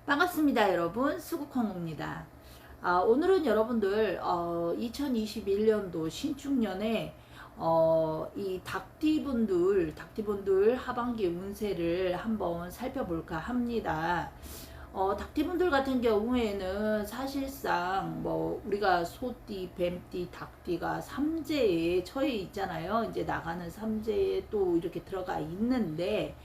반갑습니다, 여러분. 수국홍입니다. 오늘은 여러분들 2021년도 신축년에 이 닭띠분들 하반기 운세를 한번 살펴볼까 합니다. 닭띠분들 같은 경우에는 사실상 뭐 우리가 소띠, 뱀띠, 닭띠가 삼재에 처해 있잖아요. 이제 나가는 삼재에 또 이렇게 들어가 있는데,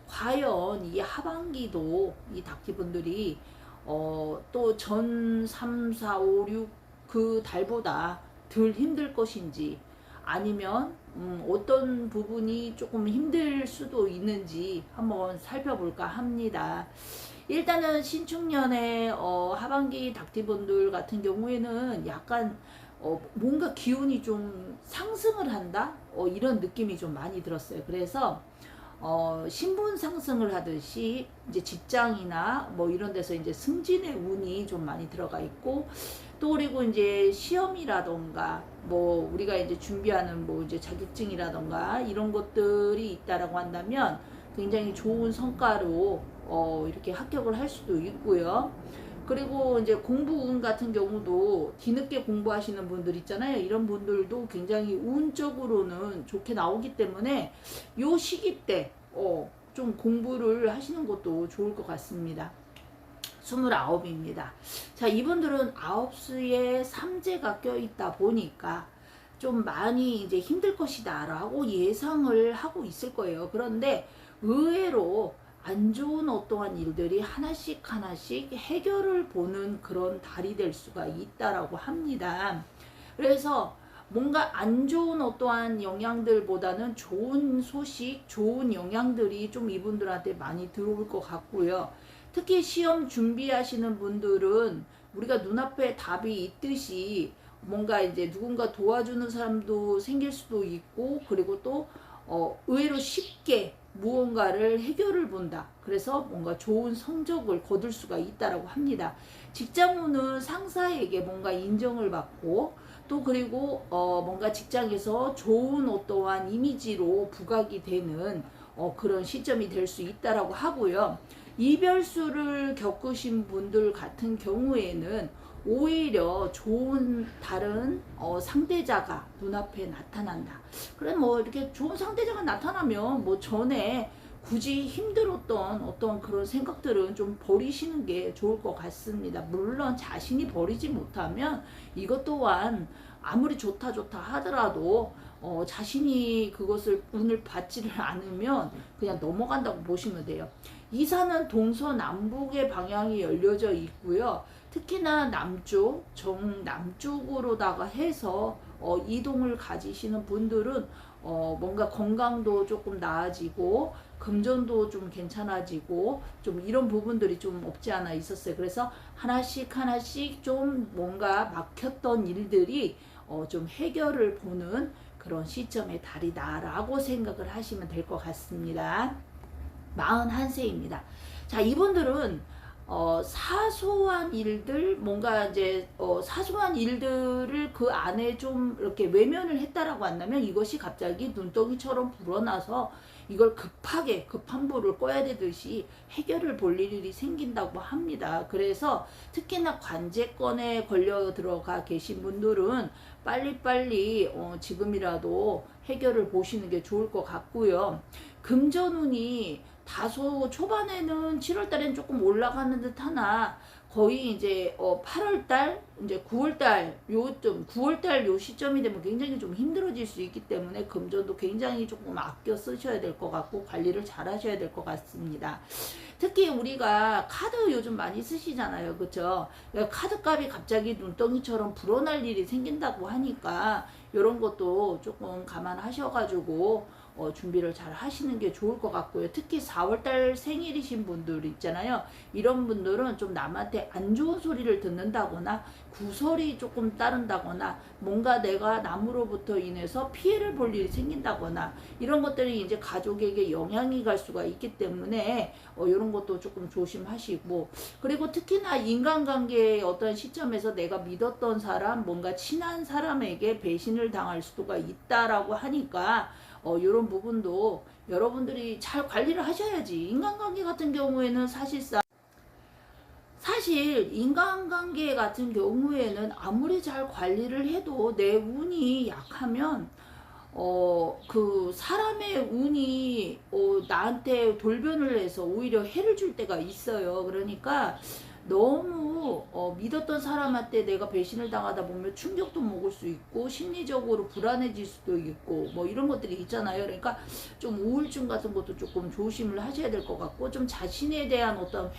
과연 이 하반기도 이 닭띠분들이 또 전 3, 4, 5, 6 그 달보다 덜 힘들 것인지, 아니면 어떤 부분이 조금 힘들 수도 있는지 한번 살펴볼까 합니다. 일단은 신축년에 하반기 닭띠분들 같은 경우에는 약간 뭔가 기운이 좀 상승을 한다? 이런 느낌이 좀 많이 들었어요. 그래서 신분 상승을 하듯이 이제 직장이나 뭐 이런 데서 이제 승진의 운이 좀 많이 들어가 있고, 또 그리고 이제 시험이라던가 뭐 우리가 이제 준비하는 뭐 이제 자격증이라던가 이런 것들이 있다라고 한다면 굉장히 좋은 성과로 이렇게 합격을 할 수도 있고요. 그리고 이제 공부운 같은 경우도 뒤늦게 공부하시는 분들 있잖아요. 이런 분들도 굉장히 운적으로는 좋게 나오기 때문에 요 시기 때 좀 공부를 하시는 것도 좋을 것 같습니다. 29입니다. 자, 이분들은 9수에 삼재가 껴있다 보니까 좀 많이 이제 힘들 것이다 라고 예상을 하고 있을 거예요. 그런데 의외로 안 좋은 어떠한 일들이 하나씩 해결을 보는 그런 달이 될 수가 있다라고 합니다. 그래서 뭔가 안 좋은 어떠한 영향들보다는 좋은 소식, 좋은 영향들이 좀 이분들한테 많이 들어올 것 같고요. 특히 시험 준비하시는 분들은 우리가 눈앞에 답이 있듯이 뭔가 이제 누군가 도와주는 사람도 생길 수도 있고, 그리고 또 의외로 쉽게 무언가를 해결을 본다. 그래서 뭔가 좋은 성적을 거둘 수가 있다라고 합니다. 직장운은 상사에게 뭔가 인정을 받고, 또 그리고 뭔가 직장에서 좋은 어떠한 이미지로 부각이 되는 그런 시점이 될 수 있다라고 하고요. 이별수를 겪으신 분들 같은 경우에는 오히려 좋은 다른 상대자가 눈앞에 나타난다. 그래 뭐 이렇게 좋은 상대자가 나타나면 뭐 전에 굳이 힘들었던 어떤 그런 생각들은 좀 버리시는 게 좋을 것 같습니다. 물론 자신이 버리지 못하면 이것 또한 아무리 좋다 하더라도 자신이 그것을 운을 받지를 않으면 그냥 넘어간다고 보시면 돼요. 이사는 동서남북의 방향이 열려져 있고요. 특히나 남쪽, 정남쪽으로다가 해서 이동을 가지시는 분들은 뭔가 건강도 조금 나아지고 금전도 좀 괜찮아지고 좀 이런 부분들이 좀 없지 않아 있었어요. 그래서 하나씩 좀 뭔가 막혔던 일들이 좀 해결을 보는 그런 시점의 달이다라고 생각을 하시면 될 것 같습니다. 41세입니다. 자, 이분들은 사소한 일들, 뭔가 이제 사소한 일들을 그 안에 좀 이렇게 외면을 했다라고 한다면 이것이 갑자기 눈덩이처럼 불어나서 이걸 급하게 급한 불을 꺼야 되듯이 해결을 볼 일이 생긴다고 합니다. 그래서 특히나 관제권에 걸려 들어가 계신 분들은 빨리빨리 지금이라도 해결을 보시는 게 좋을 것 같고요. 금전운이 다소 초반에는 7월달엔 조금 올라가는 듯 하나 거의 이제 8월달 이제 9월달 요점 9월달 요 시점이 되면 굉장히 좀 힘들어질 수 있기 때문에 금전도 굉장히 조금 아껴 쓰셔야 될 것 같고 관리를 잘 하셔야 될 것 같습니다. 특히 우리가 카드 요즘 많이 쓰시잖아요. 그쵸? 카드 값이 갑자기 눈덩이처럼 불어날 일이 생긴다고 하니까 이런 것도 조금 감안하셔가지고 준비를 잘 하시는 게 좋을 것 같고요. 특히 4월달 생일이신 분들 있잖아요. 이런 분들은 좀 남한테 안 좋은 소리를 듣는다거나 구설이 조금 따른다거나 뭔가 내가 남으로부터 인해서 피해를 볼 일이 생긴다거나 이런 것들이 이제 가족에게 영향이 갈 수가 있기 때문에 이런 것도 조금 조심하시고, 그리고 특히나 인간관계의 어떤 시점에서 내가 믿었던 사람, 뭔가 친한 사람에게 배신을 당할 수가 있다라고 하니까 이런 부분도 여러분들이 잘 관리를 하셔야지. 인간관계 같은 경우에는 사실상 사실 인간관계 같은 경우에는 아무리 잘 관리를 해도 내 운이 약하면 그 사람의 운이 나한테 돌변을 해서 오히려 해를 줄 때가 있어요. 그러니까 너무 믿었던 사람한테 내가 배신을 당하다 보면 충격도 먹을 수 있고 심리적으로 불안해질 수도 있고 뭐 이런 것들이 있잖아요. 그러니까 좀 우울증 같은 것도 조금 조심을 하셔야 될 것 같고, 좀 자신에 대한 어떤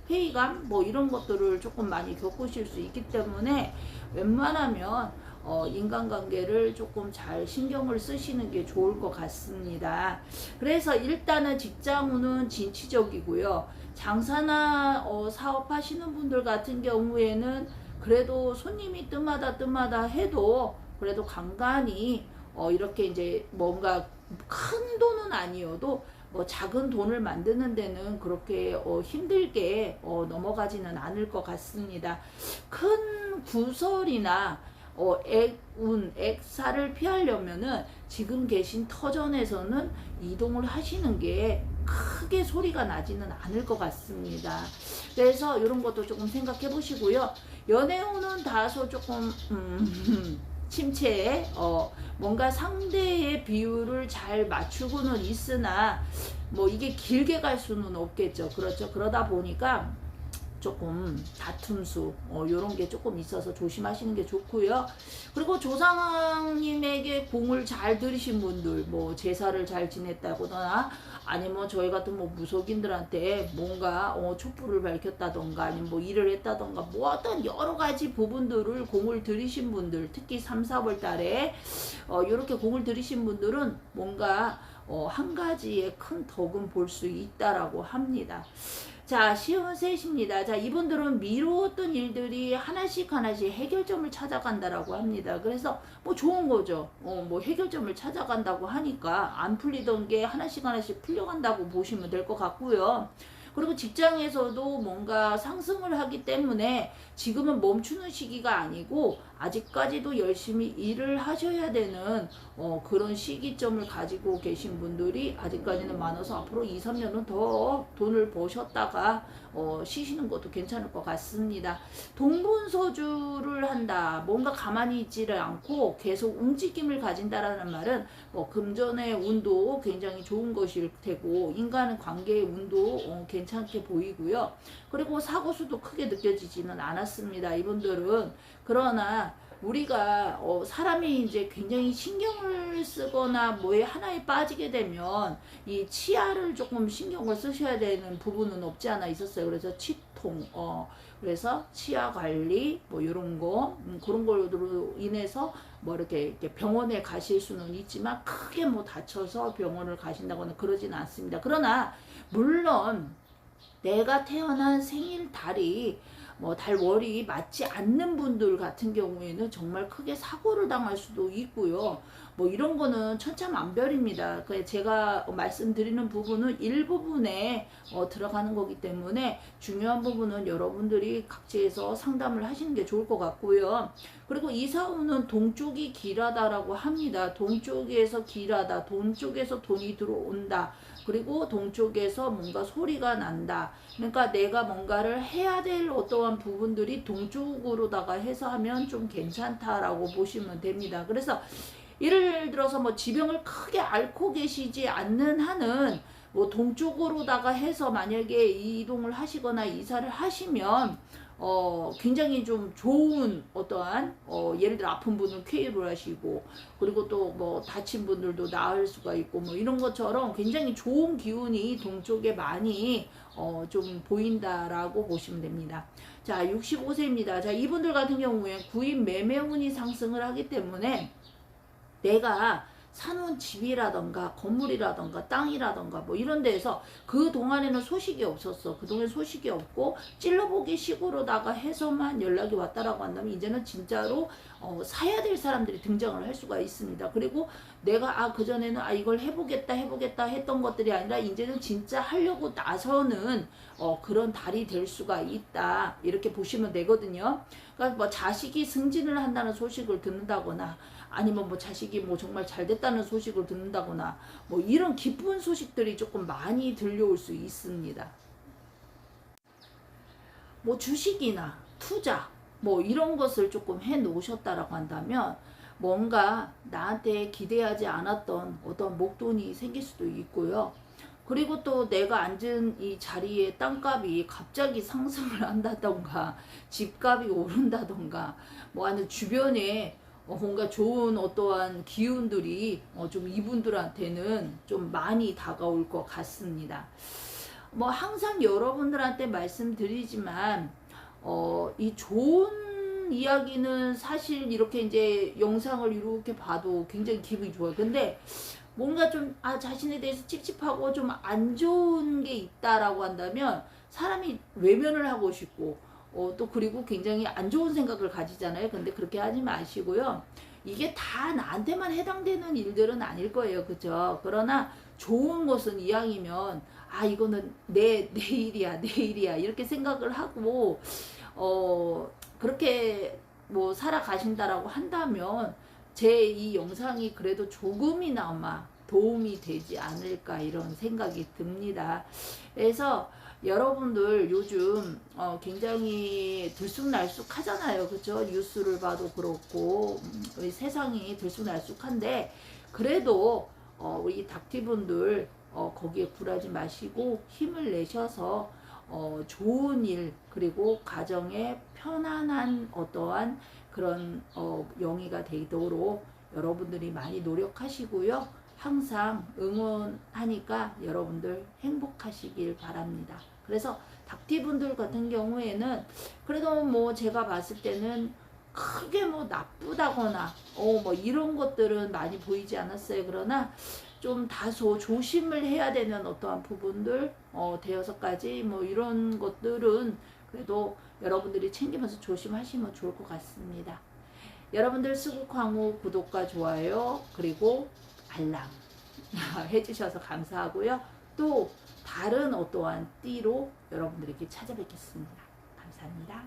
회의감 뭐 이런 것들을 조금 많이 겪으실 수 있기 때문에 웬만하면 인간관계를 조금 잘 신경을 쓰시는 게 좋을 것 같습니다. 그래서 일단은 직장운은 진취적이고요. 장사나 사업하시는 분들 같은 경우에는 그래도 손님이 뜸마다 해도 그래도 간간히 이렇게 이제 뭔가 큰 돈은 아니어도 뭐 작은 돈을 만드는 데는 그렇게 힘들게 넘어가지는 않을 것 같습니다. 큰 구설이나 액사를 피하려면은 지금 계신 터전에서는 이동을 하시는 게 크게 소리가 나지는 않을 것 같습니다. 그래서 이런 것도 조금 생각해 보시고요. 연애운은 다소 조금 침체에 뭔가 상대의 비율을 잘 맞추고는 있으나 뭐 이게 길게 갈 수는 없겠죠. 그렇죠. 그러다 보니까 조금 다툼수 요런 게 조금 있어서 조심하시는 게 좋고요. 그리고 조상님에게 공을 잘 들이신 분들, 뭐 제사를 잘 지냈다거나 아니면 저희 같은 뭐 무속인들한테 뭔가 촛불을 밝혔다던가 아니면 뭐 일을 했다던가 뭐 어떤 여러 가지 부분들을 공을 들이신 분들, 특히 3, 4월 달에 요렇게 공을 들이신 분들은 뭔가 한 가지의 큰 덕은 볼 수 있다라고 합니다. 자, 시운 셋입니다. 자, 이분들은 미루었던 일들이 하나씩 해결점을 찾아간다라고 합니다. 그래서 뭐 좋은 거죠. 뭐 해결점을 찾아간다고 하니까 안 풀리던 게 하나씩 풀려간다고 보시면 될 것 같고요. 그리고 직장에서도 뭔가 상승을 하기 때문에 지금은 멈추는 시기가 아니고 아직까지도 열심히 일을 하셔야 되는 그런 시기점을 가지고 계신 분들이 아직까지는 많아서 앞으로 2, 3년은 더 돈을 버셨다가 쉬시는 것도 괜찮을 것 같습니다. 동분서주를 한다. 뭔가 가만히 있지를 않고 계속 움직임을 가진다라는 말은 뭐 금전의 운도 굉장히 좋은 것일 테고 인간 관계의 운도 괜찮게 보이고요. 그리고 사고수도 크게 느껴지지는 않았습니다. 이분들은. 그러나 우리가 사람이 이제 굉장히 신경을 쓰거나 뭐에 하나에 빠지게 되면 이 치아를 조금 신경을 쓰셔야 되는 부분은 없지 않아 있었어요. 그래서 치통 그래서 치아 관리 뭐 이런 거 그런 걸로 인해서 뭐 이렇게 병원에 가실 수는 있지만 크게 뭐 다쳐서 병원을 가신다거나 그러진 않습니다. 그러나 물론 내가 태어난 생일 달이 뭐 달월이 맞지 않는 분들 같은 경우에는 정말 크게 사고를 당할 수도 있고요. 뭐 이런 거는 천차만별입니다. 제가 말씀드리는 부분은 일부분에 들어가는 거기 때문에 중요한 부분은 여러분들이 각지에서 상담을 하시는 게 좋을 것 같고요. 그리고 이사운은 동쪽이 길하다라고 합니다. 동쪽에서 길하다, 동쪽에서 돈이 들어온다. 그리고 동쪽에서 뭔가 소리가 난다. 그러니까 내가 뭔가를 해야 될 어떠한 부분들이 동쪽으로다가 해서 하면 좀 괜찮다라고 보시면 됩니다. 그래서 예를 들어서 뭐 지병을 크게 앓고 계시지 않는 한은 뭐 동쪽으로다가 해서 만약에 이동을 하시거나 이사를 하시면 굉장히 좀 좋은 어떠한 예를 들어 아픈 분은 쾌유를 하시고 그리고 또 뭐 다친 분들도 나을 수가 있고 뭐 이런 것처럼 굉장히 좋은 기운이 동쪽에 많이 좀 보인다라고 보시면 됩니다. 자, 65세입니다. 자, 이분들 같은 경우에 구인 매매운이 상승을 하기 때문에 내가 사놓은 집이라던가 건물이라던가 땅이라던가 뭐 이런 데에서 그 동안에는 소식이 없었어. 그동안 소식이 없고 찔러보기 식으로다가 해서만 연락이 왔다라고 한다면 이제는 진짜로 사야 될 사람들이 등장을 할 수가 있습니다. 그리고 내가 그전에는 이걸 해보겠다 했던 것들이 아니라 이제는 진짜 하려고 나서는 그런 달이 될 수가 있다. 이렇게 보시면 되거든요. 그러니까 뭐 자식이 승진을 한다는 소식을 듣는다거나 아니면 뭐 자식이 뭐 정말 잘 됐다는 소식을 듣는다거나 뭐 이런 기쁜 소식들이 조금 많이 들려올 수 있습니다. 뭐 주식이나 투자 뭐 이런 것을 조금 해 놓으셨다라고 한다면 뭔가 나한테 기대하지 않았던 어떤 목돈이 생길 수도 있고요. 그리고 또 내가 앉은 이 자리에 땅값이 갑자기 상승을 한다던가 집값이 오른다던가 뭐 하는 주변에 뭔가 좋은 어떠한 기운들이 좀 이분들한테는 좀 많이 다가올 것 같습니다. 뭐 항상 여러분들한테 말씀드리지만 이 좋은 이야기는 사실 이렇게 이제 영상을 이렇게 봐도 굉장히 기분이 좋아요. 근데 뭔가 좀 자신에 대해서 찝찝하고 좀 안 좋은 게 있다라고 한다면 사람이 외면을 하고 싶고 또 그리고 굉장히 안 좋은 생각을 가지잖아요. 근데 그렇게 하지 마시고요. 이게 다 나한테만 해당되는 일들은 아닐 거예요. 그죠? 그러나 좋은 것은 이왕이면 이거는 내 일이야 내 일이야 이렇게 생각을 하고 그렇게 뭐 살아가신다라고 한다면 제 이 영상이 그래도 조금이나마 도움이 되지 않을까 이런 생각이 듭니다. 그래서 여러분들 요즘 굉장히 들쑥날쑥 하잖아요. 그쵸? 뉴스를 봐도 그렇고 세상이 들쑥날쑥한데 그래도 우리 닥티분들 거기에 굴하지 마시고 힘을 내셔서 좋은 일 그리고 가정에 편안한 어떠한 그런 영위가 되도록 여러분들이 많이 노력하시고요. 항상 응원하니까 여러분들 행복하시길 바랍니다. 그래서 닥티분들 같은 경우에는 그래도 뭐 제가 봤을 때는 크게 뭐 나쁘다거나 뭐 이런 것들은 많이 보이지 않았어요. 그러나 좀 다소 조심을 해야 되는 어떠한 부분들 대여섯 가지 뭐 이런 것들은 그래도 여러분들이 챙기면서 조심하시면 좋을 것 같습니다. 여러분들 수국황후 구독과 좋아요 그리고 알람 해주셔서 감사하고요. 또 다른 어떠한 띠로 여러분들에게 찾아뵙겠습니다. 감사합니다.